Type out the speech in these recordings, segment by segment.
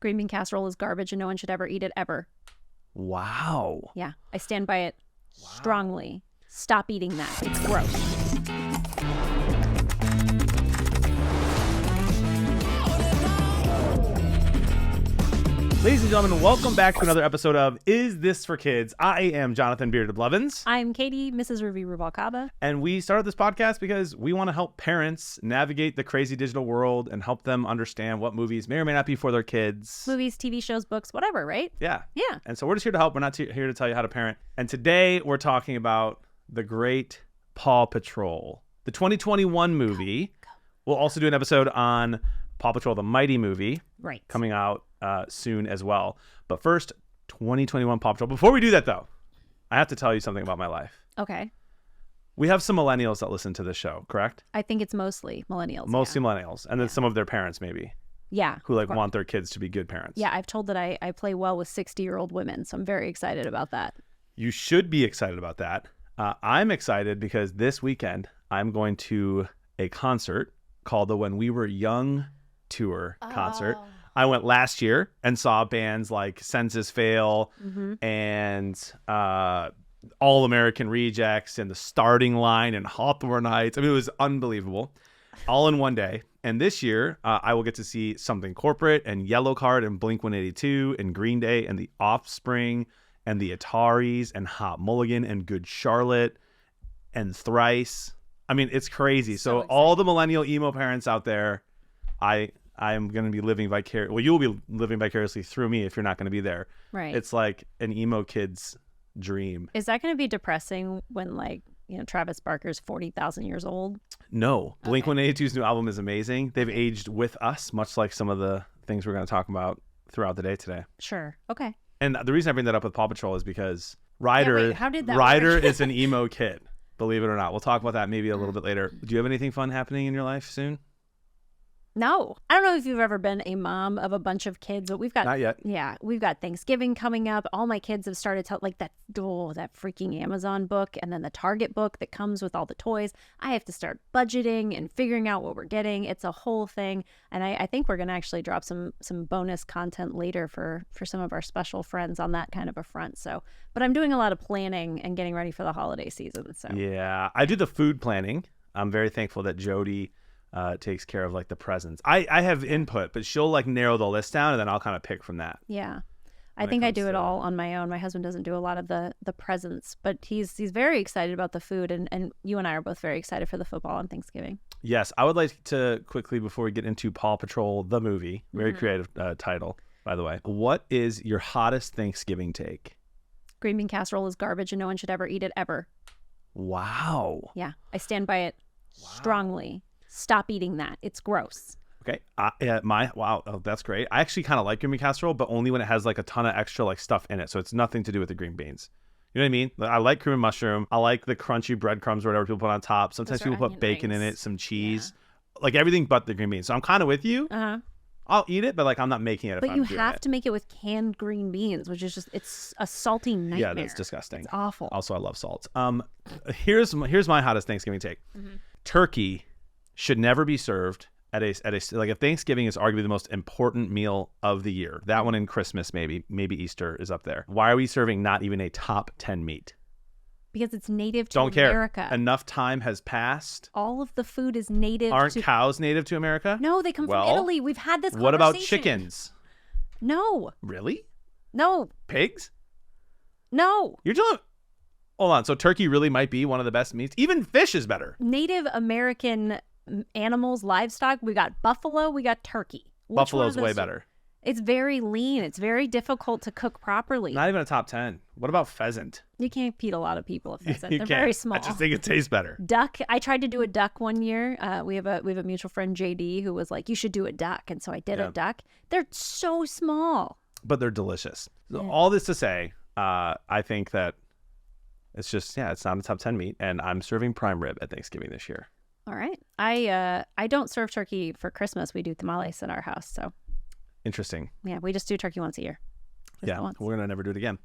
Green bean casserole is garbage and no one should ever eat it ever. Wow. Yeah, I stand by it strongly. Stop eating that. It's gross. Ladies and gentlemen, welcome back to another episode of Is This for Kids? I am Jonathan Bearded Blevins. I'm Katie, Mrs. Ruby Rubalcaba. And we started this podcast because we want to help parents navigate the crazy digital world and help them understand what movies may or may not be for their kids. Movies, TV shows, books, whatever, right? Yeah. Yeah. And so we're just here to help. We're not here to tell you how to parent. And today we're talking about the great Paw Patrol, the 2021 movie. We'll also do an episode on Paw Patrol, the Mighty movie. Right. Coming out soon as well. But first, 2021 Paw Patrol. Before we do that, though, I have to tell you something about my life. Okay. We have some millennials that listen to this show, correct? I think it's mostly millennials. Mostly millennials. And then some of their parents, maybe. Yeah. Who want their kids to be good parents. Yeah, I've told that I play well with 60-year-old women, so I'm very excited about that. You should be excited about that. I'm excited because this weekend I'm going to a concert called the When We Were Young Tour concert. I went last year and saw bands like Senses Fail and All American Rejects and The Starting Line and Hawthorne Heights. I mean, it was unbelievable. All in one day. And this year, I will get to see Something Corporate and Yellow Card and Blink-182 and Green Day and The Offspring and The Ataris and Hot Mulligan and Good Charlotte and Thrice. I mean, it's crazy. So all the millennial emo parents out there, I'm going to be living vicariously. Well, you'll be living vicariously through me if you're not going to be there. Right. It's like an emo kid's dream. Is that going to be depressing when, Travis Barker's 40,000 years old? No. Blink-182's new album is amazing. They've aged with us, much like some of the things we're going to talk about throughout the day today. Sure. Okay. And the reason I bring that up with Paw Patrol is because Ryder, how did that Ryder work? is an emo kid, believe it or not. We'll talk about that maybe a little bit later. Do you have anything fun happening in your life soon? No. I don't know if you've ever been a mom of a bunch of kids, but we've got... Not yet. Yeah. We've got Thanksgiving coming up. All my kids have started to... that freaking Amazon book and then the Target book that comes with all the toys. I have to start budgeting and figuring out what we're getting. It's a whole thing. And I think we're going to actually drop some bonus content later for some of our special friends on that kind of a front. So, but I'm doing a lot of planning and getting ready for the holiday season. So yeah, I do the food planning. I'm very thankful that Jody takes care of the presents. I have input, but she'll narrow the list down and then I'll kind of pick from that. Yeah. I think I do it all on my own. My husband doesn't do a lot of the presents, but he's very excited about the food, and you and I are both very excited for the football on Thanksgiving. Yes, I would like to quickly, before we get into Paw Patrol, the movie, very creative title, by the way. What is your hottest Thanksgiving take? Green bean casserole is garbage and no one should ever eat it ever. Wow. Yeah, I stand by it strongly. Stop eating that. It's gross. Okay. Wow. Oh, that's great. I actually kind of like green bean casserole, but only when it has a ton of extra stuff in it. So it's nothing to do with the green beans. You know what I mean? I like cream and mushroom. I like the crunchy breadcrumbs or whatever people put on top. Sometimes people put bacon in it, some cheese, everything but the green beans. So I'm kind of with you. I'll eat it, but I'm not making it. But you have to make it with canned green beans, which is it's a salty nightmare. Yeah, that's disgusting. It's awful. Also, I love salt. Here's my hottest Thanksgiving take. Turkey should never be served at a if Thanksgiving is arguably the most important meal of the year. That one and Christmas, maybe Easter is up there. Why are we serving not even a top 10 meat? Because it's native to Don't America. Care. Enough time has passed. All of the food is native. Aren't cows native to America? No, they come from Italy. We've had this conversation. What about chickens? No. Really? No. Pigs? No. You're telling... Hold on. So turkey really might be one of the best meats. Even fish is better. Native American animals, livestock. We got buffalo. We got turkey. Buffalo's way better. It's very lean. It's very difficult to cook properly. Not even a top 10. What about pheasant? You can't feed a lot of people a pheasant. They're can't. Very small. I just think it tastes better. Duck. I tried to do a duck one year. We have a mutual friend, JD, who was like, you should do a duck. And so I did a duck. They're so small. But they're delicious. Yeah. All this to say, I think that it's just, it's not a top 10 meat. And I'm serving prime rib at Thanksgiving this year. All right. I don't serve turkey for Christmas. We do tamales in our house. So interesting. Yeah, we just do turkey once a year. Yeah, we're gonna never do it again.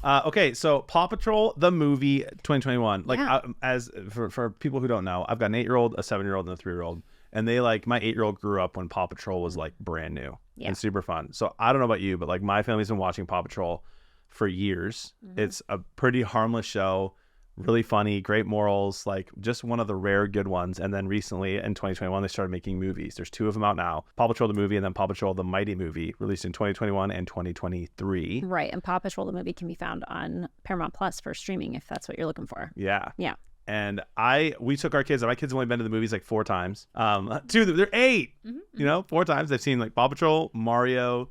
Okay, so Paw Patrol the movie 2021. As for people who don't know, I've got an 8-year-old, a 7-year-old, and a 3-year-old, And they like, my 8-year-old grew up when Paw Patrol was like brand new and super fun. So I don't know about you, but like my family's been watching Paw Patrol for years. It's a pretty harmless show, really funny, great morals, like just one of the rare good ones. And then recently in 2021, they started making movies. There's 2 of them out now, Paw Patrol the movie and then Paw Patrol the Mighty movie, released in 2021 and 2023. Right. And Paw Patrol the movie can be found on Paramount Plus for streaming if that's what you're looking for. Yeah. Yeah. And we took our kids. My kids have only been to the movies like 4 times. 2, they're 8. You know, 4 times. They've seen like Paw Patrol, Mario.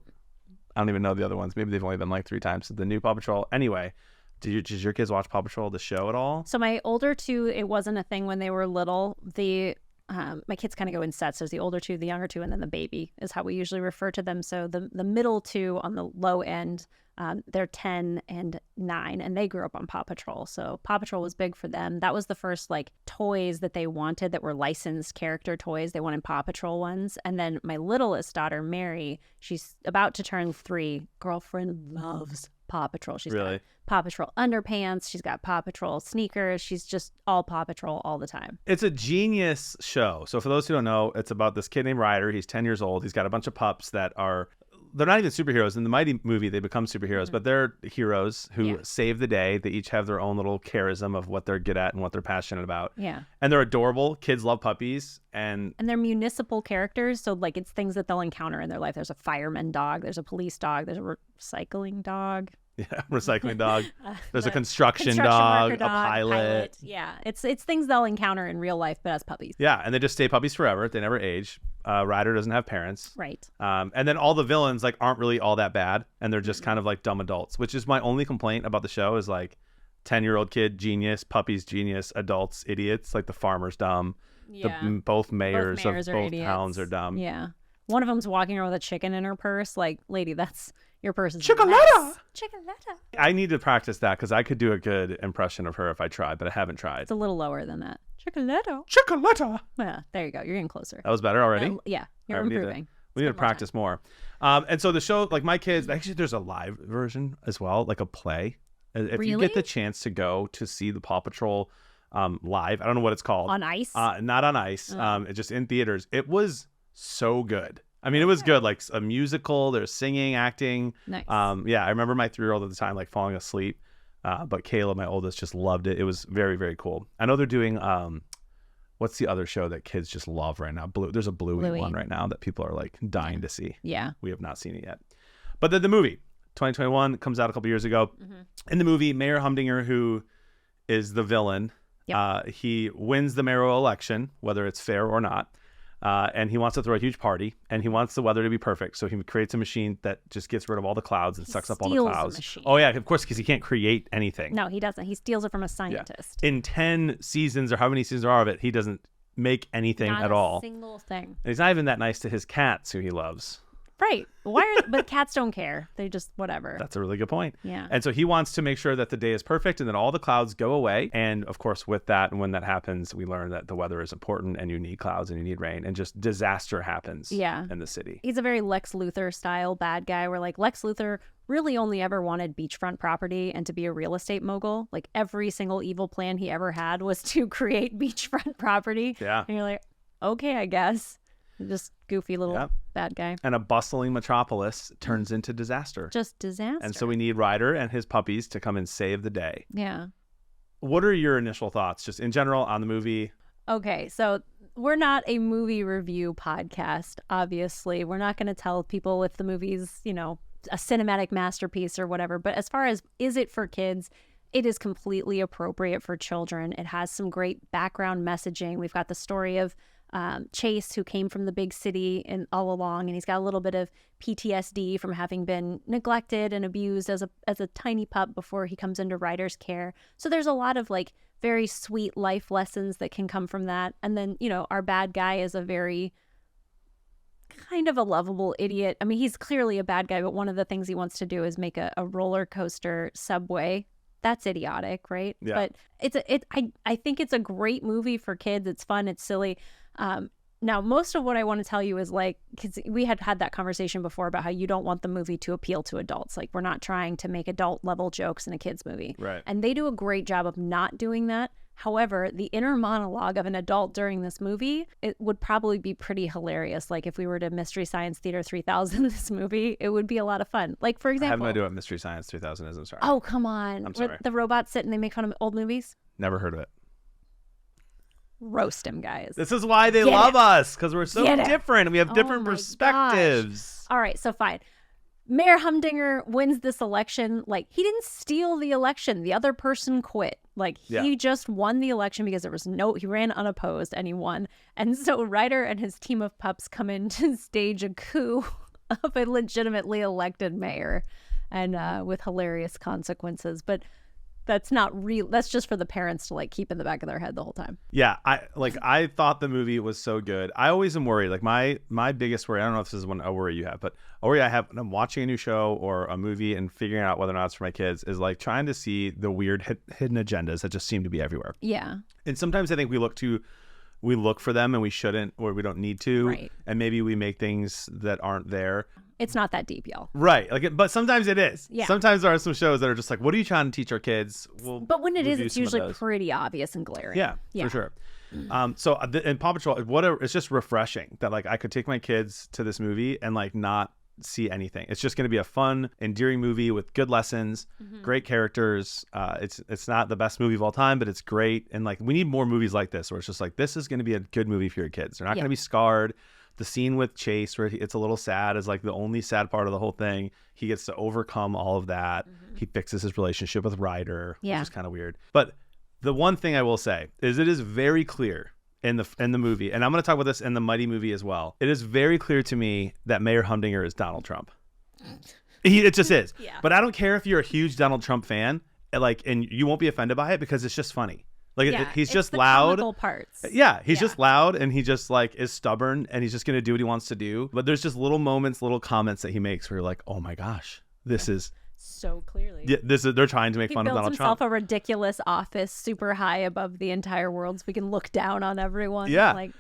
I don't even know the other ones. Maybe they've only been like 3 times. The new Paw Patrol. Anyway, did your kids watch Paw Patrol, the show, at all? So my older 2, it wasn't a thing when they were little. My kids kind of go in sets. There's the older 2, the younger 2, and then the baby is how we usually refer to them. So the middle 2 on the low end, they're 10 and 9, and they grew up on Paw Patrol. So Paw Patrol was big for them. That was the first like toys that they wanted that were licensed character toys. They wanted Paw Patrol ones. And then my littlest daughter, Mary, she's about to turn 3. Girlfriend loves Paw Patrol. She's got Paw Patrol underpants. She's got Paw Patrol sneakers. She's just all Paw Patrol all the time. It's a genius show. So for those who don't know, it's about this kid named Ryder. He's 10 years old. He's got a bunch of pups that are, they're not even superheroes. In the Mighty movie, they become superheroes, but they're heroes who save the day. They each have their own little charism of what they're good at and what they're passionate about. Yeah. And they're adorable. Kids love puppies. And they're municipal characters. So like it's things that they'll encounter in their life. There's a fireman dog. There's a police dog. There's a recycling dog. Yeah, recycling dog. There's a construction worker dog, a pilot. Yeah, it's things they'll encounter in real life, but as puppies. Yeah, and they just stay puppies forever. They never age. Ryder doesn't have parents. Right. And then all the villains like aren't really all that bad, and they're just kind of like dumb adults, which is my only complaint about the show is like 10-year-old kid, genius, puppies, genius, adults, idiots, like the farmer's dumb. Yeah. Both mayors of both idiots. towns are dumb. Yeah. One of them's walking around with a chicken in her purse. Like, lady, that's your purse is Chocolata! Chocolata. I need to practice that because I could do a good impression of her if I tried, but I haven't tried. It's a little lower than that. Chocolata. Chocolata! Yeah, there you go. You're getting closer. That was better already? Yeah, you're All right, improving. We need to practice more. And so the show, like my kids, actually there's a live version as well, like a play. If you get the chance to go to see the Paw Patrol live, I don't know what it's called. On ice? Not on ice. It's just in theaters. It was so good. I mean, it was good, like a musical. There's singing, acting. Nice. Yeah, I remember my 3-year-old at the time, like falling asleep. But Kayla, my oldest, just loved it. It was very, very cool. I know they're doing, what's the other show that kids just love right now? There's a Bluey one right now that people are like dying to see. Yeah. We have not seen it yet. But then the movie, 2021, comes out a couple years ago. In the movie, Mayor Humdinger, who is the villain, he wins the mayoral election, whether it's fair or not. And he wants to throw a huge party, and he wants the weather to be perfect. So he creates a machine that just gets rid of all the clouds and sucks up all the clouds. Oh, yeah, of course, because he can't create anything. No, he doesn't. He steals it from a scientist. Yeah. In 10 seasons or how many seasons there are of it, he doesn't make anything at all. Not a single thing. And he's not even that nice to his cats, who he loves. Right. But cats don't care. They just whatever. That's a really good point. Yeah. And so he wants to make sure that the day is perfect and that all the clouds go away. And of course, with that, and when that happens, we learn that the weather is important and you need clouds and you need rain and just disaster happens in the city. He's a very Lex Luthor style bad guy where like Lex Luthor really only ever wanted beachfront property and to be a real estate mogul. Like every single evil plan he ever had was to create beachfront property. Yeah. And you're like, okay, I guess. Just goofy little bad guy. And a bustling metropolis turns into disaster. Just disaster. And so we need Ryder and his puppies to come and save the day. Yeah. What are your initial thoughts, just in general, on the movie? Okay, so we're not a movie review podcast, obviously. We're not going to tell people if the movie's, you know, a cinematic masterpiece or whatever. But as far as is it for kids, it is completely appropriate for children. It has some great background messaging. We've got the story of Chase, who came from the big city and all along, and he's got a little bit of PTSD from having been neglected and abused as a tiny pup before he comes into Ryder's care. So there's a lot of like very sweet life lessons that can come from that. And then, you know, our bad guy is a very kind of a lovable idiot. I mean, he's clearly a bad guy, but one of the things he wants to do is make a roller coaster subway. That's idiotic, right? Yeah. But I think it's a great movie for kids. It's fun. It's silly. Now, most of what I want to tell you is like, because we had that conversation before about how you don't want the movie to appeal to adults. Like, we're not trying to make adult level jokes in a kid's movie. Right. And they do a great job of not doing that. However, the inner monologue of an adult during this movie, it would probably be pretty hilarious. Like if we were to Mystery Science Theater 3000 this movie, it would be a lot of fun. Like for example, I have no idea what Mystery Science 3000 is. I'm sorry. Oh, come on. I'm sorry. Where the robots sit and they make fun of old movies. Never heard of it. Roast them, guys. This is why they love us, because we're so different. We have different perspectives. Gosh. All right, so fine. Mayor Humdinger wins this election. Like, he didn't steal the election. The other person quit. Like, he just won the election because he ran unopposed and he won. And so Ryder and his team of pups come in to stage a coup of a legitimately elected mayor, and with hilarious consequences. But that's not real. That's just for the parents to like keep in the back of their head the whole time. Yeah, I thought the movie was so good. I always am worried. Like my biggest worry, I don't know if this is a worry you have, but a worry I have when I'm watching a new show or a movie and figuring out whether or not it's for my kids is like trying to see the weird hidden agendas that just seem to be everywhere. Yeah. And sometimes I think we look for them and we shouldn't, or we don't need to. Right. And maybe we make things that aren't there. It's not that deep, y'all. Right. But sometimes it is. Yeah. Sometimes there are some shows that are just like, what are you trying to teach our kids? But when it is, it's usually pretty obvious and glaring. Yeah, for sure. So in Paw Patrol, it's just refreshing that like I could take my kids to this movie and like not see anything. It's just going to be a fun, endearing movie with good lessons, great characters. It's not the best movie of all time, but it's great. And like we need more movies like this where it's just like, this is going to be a good movie for your kids. They're not going to be scarred. The scene with Chase where it's a little sad is like the only sad part of the whole thing. He gets to overcome all of that. He fixes his relationship with Ryder, which is kind of weird. But the one thing I will say is it is very clear in the movie, and I'm going to talk about this in the Mighty movie as well. It is very clear to me that Mayor Humdinger is Donald Trump. It just is. Yeah. But I don't care if you're a huge Donald Trump fan, and you won't be offended by it because it's just funny. Like he's just loud. Parts. Yeah, he's just loud and he just like is stubborn and he's just gonna do what he wants to do. But there's just little moments, little comments that he makes where you're like, oh my gosh, this is so clearly. Yeah, they're trying to make fun of Donald Trump. He builds himself a ridiculous office super high above the entire world so we can look down on everyone. Yeah. Like,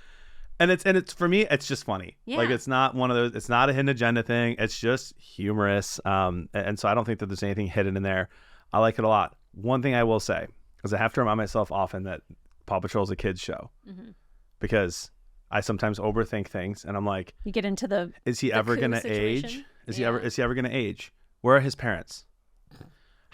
and it's for me, it's just funny. Yeah. Like it's not one of those. It's not a hidden agenda thing. It's just humorous. And so I don't think that there's anything hidden in there. I like it a lot. One thing I will say is I have to remind myself often that Paw Patrol is a kid's show because I sometimes overthink things and I'm like, you get into is he ever going to age? Is he ever going to age? Where are his parents?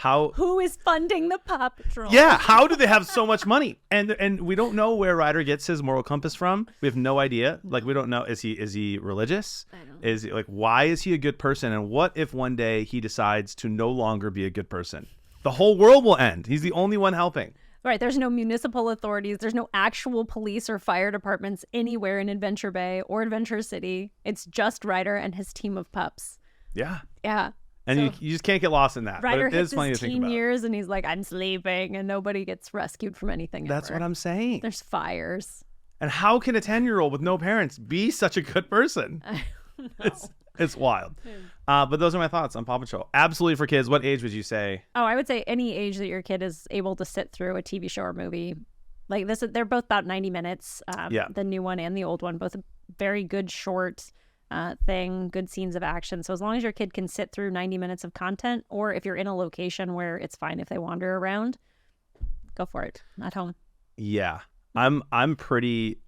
Who is funding the Paw Patrol? Yeah, how do they have so much money? And we don't know where Ryder gets his moral compass from. We have no idea. Like we don't know. Is he religious? I don't know. Is he, like, why is he a good person? And what if one day he decides to no longer be a good person? The whole world will end. He's the only one helping. Right. There's no municipal authorities. There's no actual police or fire departments anywhere in Adventure Bay or Adventure City. It's just Ryder and his team of pups. Yeah. Yeah. And you just can't get lost in that. Ryder but it hits is funny his to think teen about. years and he's like, I'm sleeping, and nobody gets rescued from anything. That's what I'm saying. There's fires. And how can a 10-year-old with no parents be such a good person? I don't know. It's wild. But those are my thoughts on Paw Patrol. Absolutely for kids. What age would you say? Oh, I would say any age that your kid is able to sit through a TV show or movie. Like this, they're both about 90 minutes. The new one and the old one, both a very good short thing, good scenes of action. So as long as your kid can sit through 90 minutes of content, or if you're in a location where it's fine if they wander around, go for it. At home. Yeah. I'm pretty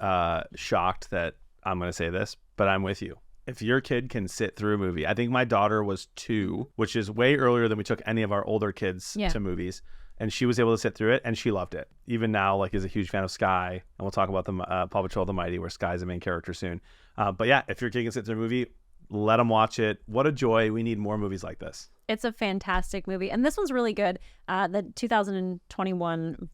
shocked that I'm going to say this, but I'm with you. If your kid can sit through a movie, I think my daughter was 2, which is way earlier than we took any of our older kids to movies. And she was able to sit through it and she loved it. Even now, like, is a huge fan of Sky. And we'll talk about the Paw Patrol the Mighty, where Sky's the main character soon. But yeah, if your kid can sit through a movie, let them watch it. What a joy. We need more movies like this. It's a fantastic movie. And this one's really good. The 2021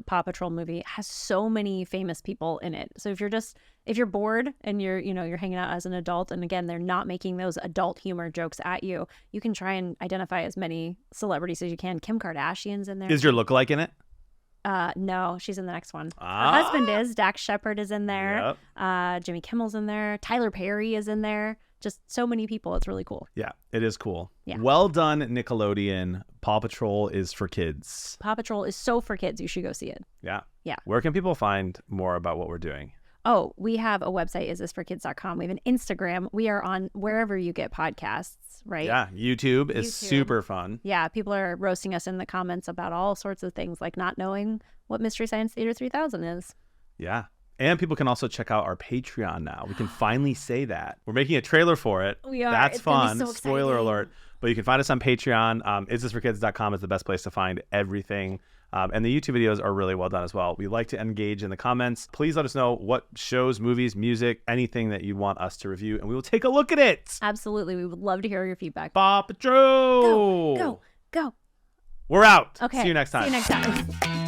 Paw Patrol movie has so many famous people in it. So if you're bored and you're hanging out as an adult, and again, they're not making those adult humor jokes at you, you can try and identify as many celebrities as you can. Kim Kardashian's in there. Is your lookalike in it? No, she's in the next one. Her husband is. Dax Shepard is in there. Yep. Jimmy Kimmel's in there. Tyler Perry is in there. Just so many people. It's really cool. Yeah, it is cool. Yeah. Well done, Nickelodeon. Paw Patrol is for kids. Paw Patrol is so for kids. You should go see it. Yeah. Yeah. Where can people find more about what we're doing? Oh, we have a website, isthisforkids.com. We have an Instagram. We are on wherever you get podcasts, right? Yeah, YouTube is super fun. Yeah, people are roasting us in the comments about all sorts of things, like not knowing what Mystery Science Theater 3000 is. Yeah. And people can also check out our Patreon now. We can finally say that. We're making a trailer for it. We are. That's It's gonna fun. be so Spoiler exciting. alert. But you can find us on Patreon. Isthisforkids.com is the best place to find everything. And the YouTube videos are really well done as well. We like to engage in the comments. Please let us know what shows, movies, music, anything that you want us to review, and we will take a look at it. Absolutely. We would love to hear your feedback. Paw Patrol. Go. We're out. Okay. See you next time. See you next time.